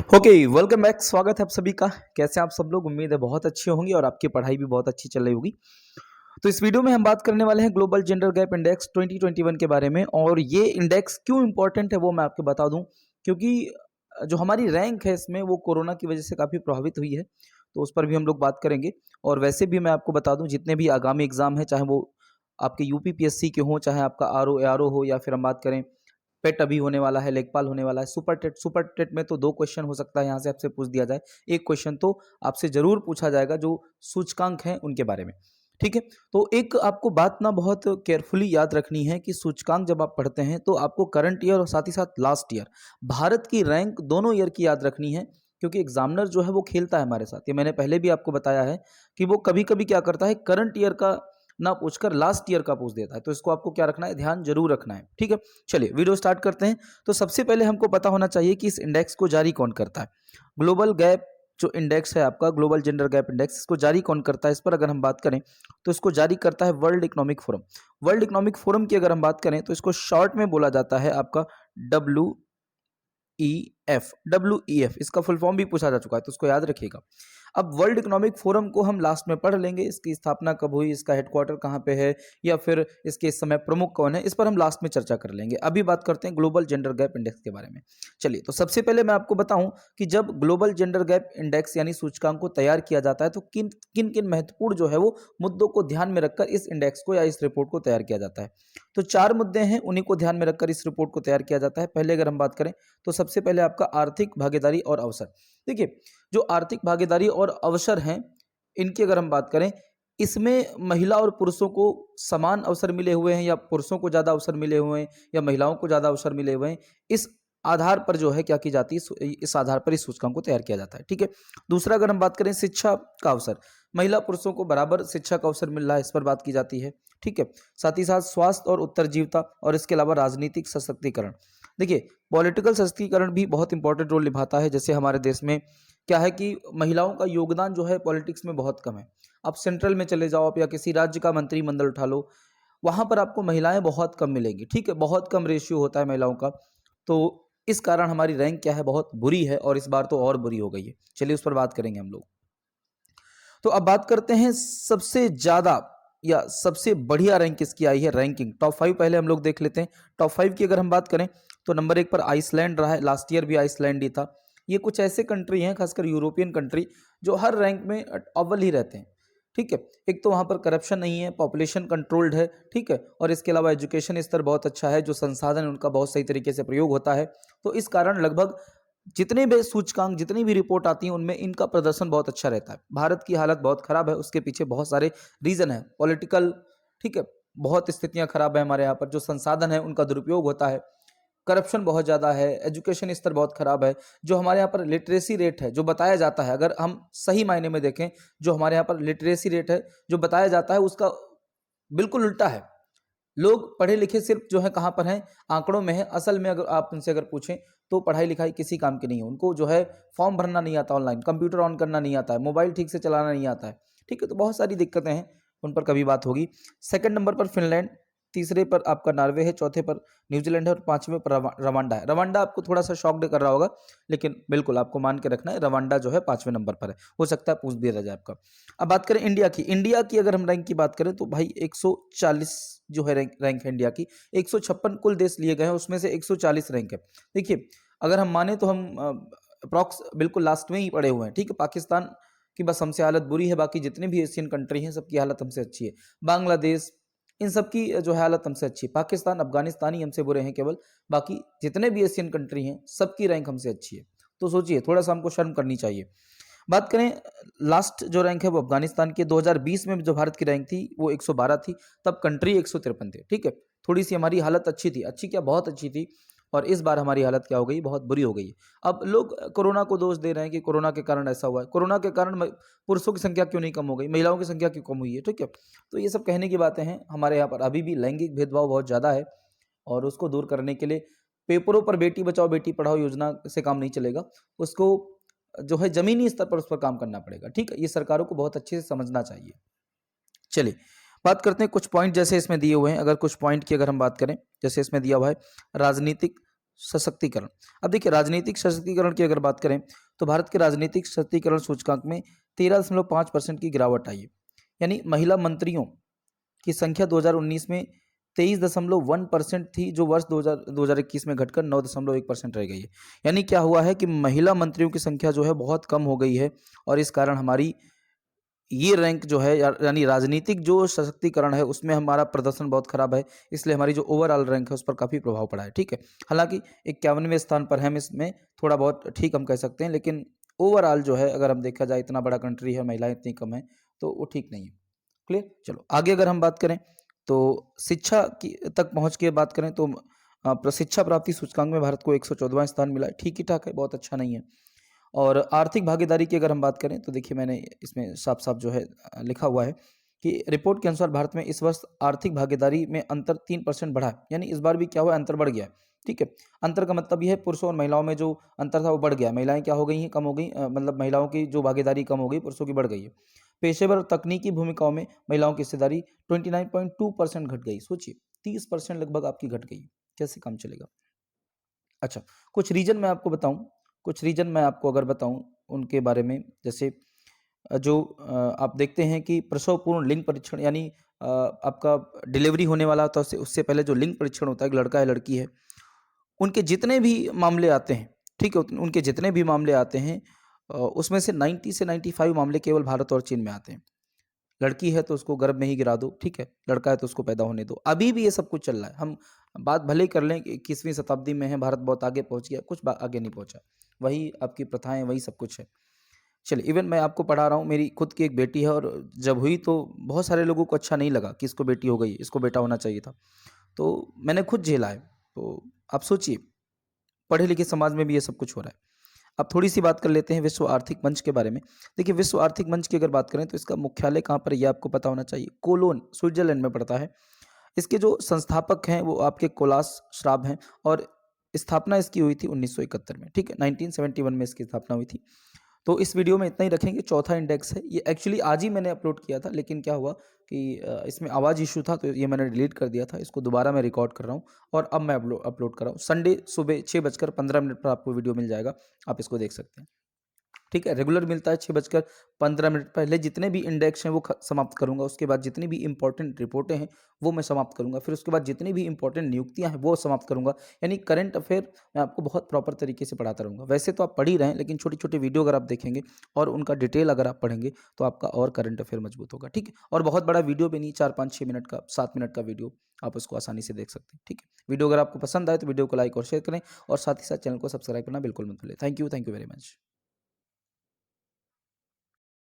Okay, welcome back. स्वागत है आप सभी का। कैसे हैं आप सब लोग? उम्मीद है बहुत अच्छे होंगे और आपकी पढ़ाई भी बहुत अच्छी चल रही होगी। तो इस वीडियो में हम बात करने वाले हैं ग्लोबल जेंडर गैप इंडेक्स 2021 के बारे में। और ये इंडेक्स क्यों इंपॉर्टेंट है वो मैं आपको बता दूं, क्योंकि जो हमारी रैंक है इसमें वो कोरोना की वजह से काफ़ी प्रभावित हुई है। तो उस पर भी हम लोग बात करेंगे। और वैसे भी मैं आपको बता दूं, जितने भी आगामी एग्जाम है, चाहे वो आपके यूपीपीएससी के हों, चाहे आपका आरओ एआरओ हो, या फिर हम बात करें पेट अभी होने वाला है, लेखपाल होने वाला है, सुपर टेट में तो 2 क्वेश्चन हो सकता है यहाँ से आपसे पूछ दिया जाए। एक क्वेश्चन तो आपसे जरूर पूछा जाएगा जो सूचकांक हैं उनके बारे में। ठीक है। तो एक आपको बात ना बहुत केयरफुली याद रखनी है कि सूचकांक जब आप पढ़ते हैं तो आपको करंट ईयर और साथ ही साथ लास्ट ईयर भारत की रैंक दोनों ईयर की याद रखनी है। क्योंकि एग्जामिनर जो है वो खेलता है हमारे साथ। ये मैंने पहले भी आपको बताया है कि वो कभी कभी क्या करता है, करंट ईयर का ना पूछकर लास्ट ईयर का पूछ देता है। तो इसको आपको क्या रखना है, ध्यान जरूर रखना है। ठीक है, चलिए वीडियो स्टार्ट करते हैं। तो सबसे पहले हमको पता होना चाहिए कि इस इंडेक्स को जारी कौन करता है। ग्लोबल गैप जो इंडेक्स है आपका, ग्लोबल जेंडर गैप इंडेक्स, इसको जारी कौन करता है, इस पर अगर हम बात करें तो इसको जारी करता है world economic forum. World economic forum की अगर हम बात करें तो इसको शॉर्ट में बोला जाता है आपका WEF। इसका फुल फॉर्म भी पूछा जा चुका है तो उसको याद रखिएगा। अब वर्ल्ड इकोनॉमिक फोरम को हम लास्ट में पढ़ लेंगे। इसकी स्थापना कब हुई, इसका हेडक्वार्टर कहाँ पे है, या फिर इसके इस समय प्रमुख कौन है, इस पर हम लास्ट में चर्चा कर लेंगे। अभी बात करते हैं ग्लोबल जेंडर गैप इंडेक्स के बारे में। चलिए, तो सबसे पहले मैं आपको बताऊं कि जब ग्लोबल जेंडर गैप इंडेक्स यानी सूचकांक को तैयार किया जाता है तो किन किन किन महत्वपूर्ण जो है वो मुद्दों को ध्यान में रखकर इस इंडेक्स को या इस रिपोर्ट को तैयार किया जाता है। तो 4 मुद्दे हैं, उन्हीं को ध्यान में रखकर इस रिपोर्ट को तैयार किया जाता है। पहले अगर हम बात करें तो सबसे पहले आपका आर्थिक भागीदारी और अवसर। देखिए, जो आर्थिक भागीदारी और अवसर हैं, इनकी अगर हम बात करें, इसमें महिला और पुरुषों को समान अवसर मिले हुए हैं, या पुरुषों को ज़्यादा अवसर मिले हुए हैं, या महिलाओं को ज़्यादा अवसर मिले हुए हैं, इस आधार पर जो है क्या की जाती है, इस आधार पर इस सूचकांक को तैयार किया जाता है। ठीक है। दूसरा अगर हम बात करें शिक्षा का अवसर, महिला पुरुषों को बराबर शिक्षा का अवसर मिल रहा है, इस पर बात की जाती है। ठीक है। साथ ही साथ स्वास्थ्य और उत्तरजीविता, और इसके अलावा राजनीतिक सशक्तिकरण। देखिए, पॉलिटिकल सशक्तिकरण भी बहुत इंपॉर्टेंट रोल निभाता है। जैसे हमारे देश में क्या है कि महिलाओं का योगदान जो है पॉलिटिक्स में बहुत कम है। आप सेंट्रल में चले जाओ, आप या किसी राज्य का मंत्रिमंडल उठा लो, वहां पर आपको महिलाएं बहुत कम मिलेंगी। ठीक है, बहुत कम रेशियो होता है महिलाओं का। तो इस कारण हमारी रैंक क्या है, बहुत बुरी है, और इस बार तो और बुरी हो गई है। चलिए, उस पर बात करेंगे हम लोग। तो अब बात करते हैं सबसे ज्यादा या सबसे बढ़िया रैंक किसकी आई है, रैंकिंग टॉप 5 पहले हम लोग देख लेते हैं। टॉप 5 की अगर हम बात करें तो नंबर 1 पर आइसलैंड रहा है। लास्ट ईयर भी आइसलैंड ही था। ये कुछ ऐसे कंट्री हैं, खासकर यूरोपियन कंट्री, जो हर रैंक में अव्वल ही रहते हैं। ठीक है। एक तो वहाँ पर करप्शन नहीं है, पॉपुलेशन कंट्रोल्ड है। ठीक है। और इसके अलावा एजुकेशन स्तर बहुत अच्छा है, जो संसाधन उनका बहुत सही तरीके से प्रयोग होता है। तो इस कारण लगभग जितने भी सूचकांक, जितनी भी रिपोर्ट आती है, उनमें इनका प्रदर्शन बहुत अच्छा रहता है। भारत की हालत बहुत खराब है, उसके पीछे बहुत सारे रीजन है, पॉलिटिकल। ठीक है, बहुत स्थितियां खराब है हमारे यहाँ पर, जो संसाधन है उनका दुरुपयोग होता है, करप्शन बहुत ज़्यादा है, एजुकेशन स्तर बहुत खराब है। जो हमारे यहाँ पर लिटरेसी रेट है, जो बताया जाता है, अगर हम सही मायने में देखें, जो हमारे यहाँ पर लिटरेसी रेट है जो बताया जाता है, उसका बिल्कुल उल्टा है। लोग पढ़े लिखे सिर्फ जो है कहाँ पर हैं, आंकड़ों में है। असल में अगर आप उनसे अगर पूछें तो पढ़ाई लिखाई किसी काम की नहीं है। उनको जो है फॉर्म भरना नहीं आता, ऑनलाइन कंप्यूटर ऑन करना नहीं आता है, मोबाइल ठीक से चलाना नहीं आता है। ठीक है, तो बहुत सारी दिक्कतें हैं, उन पर कभी बात होगी। सेकंड नंबर पर फिनलैंड, तीसरे पर आपका नॉर्वे है, चौथे पर न्यूजीलैंड है, और पांचवें पर रवांडा है। रवांडा आपको थोड़ा सा शॉक्ड कर रहा होगा, लेकिन बिल्कुल आपको मान के रखना है, रवांडा जो है 5वें नंबर पर है। हो सकता है पूछ दिया जाए आपका। अब बात करें इंडिया की। इंडिया की अगर हम रैंक की बात करें तो भाई 140 जो है रैंक है इंडिया की। 156 कुल देश लिए गए हैं, उसमें से 140 रैंक है। देखिए, अगर हम माने तो हम अप्रॉक्स बिल्कुल लास्ट में ही पड़े हुए हैं। ठीक है, पाकिस्तान की बस हमसे हालत बुरी है, बाकी जितने भी एशियन कंट्री हैं सबकी हालत हमसे अच्छी है। बांग्लादेश, इन सब की जो है हालत हमसे अच्छी है। पाकिस्तान, अफगानिस्तान ही हमसे बुरे हैं केवल, बाकी जितने भी एशियन कंट्री हैं सबकी रैंक हमसे अच्छी है। तो सोचिए, थोड़ा सा हमको शर्म करनी चाहिए। बात करें लास्ट जो रैंक है वो अफगानिस्तान की। 2020 में जो भारत की रैंक थी वो 112 थी, तब कंट्री 153 थे। ठीक है, थोड़ी सी हमारी हालत अच्छी थी, अच्छी क्या बहुत अच्छी थी। और इस बार हमारी हालत क्या हो गई, बहुत बुरी हो गई है। अब लोग कोरोना को दोष दे रहे हैं कि कोरोना के कारण ऐसा हुआ है। कोरोना के कारण पुरुषों की संख्या क्यों नहीं कम हो गई, महिलाओं की संख्या क्यों कम हुई है। ठीक है, तो ये सब कहने की बातें हैं। हमारे यहाँ पर अभी भी लैंगिक भेदभाव बहुत ज़्यादा है, और उसको दूर करने के लिए पेपरों पर बेटी बचाओ बेटी पढ़ाओ योजना से काम नहीं चलेगा। उसको जो है जमीनी स्तर पर उस पर काम करना पड़ेगा। ठीक है, ये सरकारों को बहुत अच्छे से समझना चाहिए। चलिए, बात करते हैं कुछ पॉइंट जैसे इसमें दिए हुए हैं। अगर कुछ पॉइंट की अगर हम बात करें, जैसे इसमें दिया हुआ है राजनीतिक सशक्तिकरण। अब देखिए राजनीतिक सशक्तिकरण की अगर बात करें तो भारत के राजनीतिक सशक्तिकरण सूचकांक में 13.5% की गिरावट आई है। यानी महिला मंत्रियों की संख्या 2019 में 23.1% थी, जो वर्ष 2021 में घटकर 9.1% रह गई है। यानी क्या हुआ है कि महिला मंत्रियों की संख्या जो है बहुत कम हो गई है, और इस कारण हमारी ये रैंक जो है यानी राजनीतिक जो सशक्तिकरण है उसमें हमारा प्रदर्शन बहुत खराब है, इसलिए हमारी जो ओवरऑल रैंक है उस पर काफ़ी प्रभाव पड़ा है। ठीक है, हालांकि 51वें स्थान पर हम इसमें थोड़ा बहुत ठीक हम कह सकते हैं, लेकिन ओवरऑल जो है अगर हम देखा जाए इतना बड़ा कंट्री है, महिलाएं इतनी कम है, तो वो ठीक नहीं है। क्लियर। चलो आगे अगर हम बात करें तो शिक्षा की तक पहुंच के बात करें तो शिक्षा प्राप्ति सूचकांक में भारत को 114वां स्थान मिला है। ठीक ही ठाक है, बहुत अच्छा नहीं है। और आर्थिक भागीदारी की अगर हम बात करें तो देखिए मैंने इसमें साफ साफ जो है लिखा हुआ है कि रिपोर्ट के अनुसार भारत में इस वर्ष आर्थिक भागीदारी में अंतर 3% बढ़ा है। यानी इस बार भी क्या हुआ है, अंतर बढ़ गया है। ठीक है, अंतर का मतलब यह है पुरुषों और महिलाओं में जो अंतर था वो बढ़ गया। महिलाएं क्या हो गई हैं, कम हो गई, मतलब महिलाओं की जो भागीदारी कम हो गई, पुरुषों की बढ़ गई है। पेशेवर और तकनीकी भूमिकाओं में महिलाओं की हिस्सेदारी 29.2% घट गई। सोचिए 30% लगभग आपकी घट गई, कैसे काम चलेगा। अच्छा, कुछ रीजन मैं आपको बताऊं, कुछ रीजन मैं आपको अगर बताऊं उनके बारे में, जैसे जो आप देखते हैं कि प्रसव पूर्व लिंग परीक्षण, यानी आपका डिलीवरी होने वाला होता है उससे पहले जो लिंग परीक्षण होता है, कि लड़का है लड़की है, उनके जितने भी मामले आते हैं, ठीक है, उनके जितने भी मामले आते हैं उसमें से 90 से 95 मामले केवल भारत और चीन में आते हैं। लड़की है तो उसको गर्भ में ही गिरा दो, ठीक है, लड़का है तो उसको पैदा होने दो। अभी भी ये सब कुछ चल रहा है। हम बात भले ही कर लें कि 21वीं शताब्दी में है, भारत बहुत आगे पहुंच गया, कुछ आगे नहीं पहुंचा। वही आपकी प्रथाएं, वही सब कुछ है। चलिए, इवन मैं आपको पढ़ा रहा हूँ, मेरी खुद की एक बेटी है, और जब हुई तो बहुत सारे लोगों को अच्छा नहीं लगा कि इसको बेटी हो गई, इसको बेटा होना चाहिए था। तो मैंने खुद झेला है। तो आप सोचिए, पढ़े लिखे समाज में भी ये सब कुछ हो रहा है। अब थोड़ी सी बात कर लेते हैं विश्व आर्थिक मंच के बारे में। देखिए विश्व आर्थिक मंच की अगर बात करें तो इसका मुख्यालय कहाँ पर है, ये आपको पता होना चाहिए। कोलोन, स्विट्जरलैंड में पड़ता है। इसके जो संस्थापक हैं वो आपके कोलास श्राब हैं, और स्थापना इसकी हुई थी 1971 में। ठीक है, 1971 में इसकी स्थापना हुई थी। तो इस वीडियो में इतना ही रखेंगे। चौथा इंडेक्स है ये, एक्चुअली आज ही मैंने अपलोड किया था, लेकिन क्या हुआ कि इसमें आवाज़ इशू था, तो ये मैंने डिलीट कर दिया था। इसको दोबारा मैं रिकॉर्ड कर रहा हूँ और अब मैं अपलोड कर रहा हूँ। संडे सुबह 6:15 पर आपको वीडियो मिल जाएगा, आप इसको देख सकते हैं। ठीक है, रेगुलर मिलता है 6:15 पहले। जितने भी इंडेक्स हैं वो समाप्त करूंगा, उसके बाद जितनी भी इंपॉर्टेंट रिपोर्टें हैं वो मैं समाप्त करूंगा, फिर उसके बाद जितनी भी इंपॉर्टेंट नियुक्तियां हैं वो समाप्त करूंगा। यानी करंट अफेयर मैं आपको बहुत प्रॉपर तरीके से पढ़ाता रहूंगा। वैसे तो आप पढ़ ही रहे हैं, लेकिन छोटी छोटी वीडियो अगर आप देखेंगे और उनका डिटेल अगर आप पढ़ेंगे तो आपका और करंट अफेयर मजबूत होगा। ठीक है, और बहुत बड़ा वीडियो भी नहीं, 4-5-6 मिनट का, 7 मिनट का वीडियो, आप उसको आसानी से देख सकते हैं। ठीक है, वीडियो अगर आपको पसंद आए तो वीडियो को लाइक और शेयर करें, और साथ ही साथ चैनल को सब्सक्राइब करना बिल्कुल मत भूलें। Thank you very much.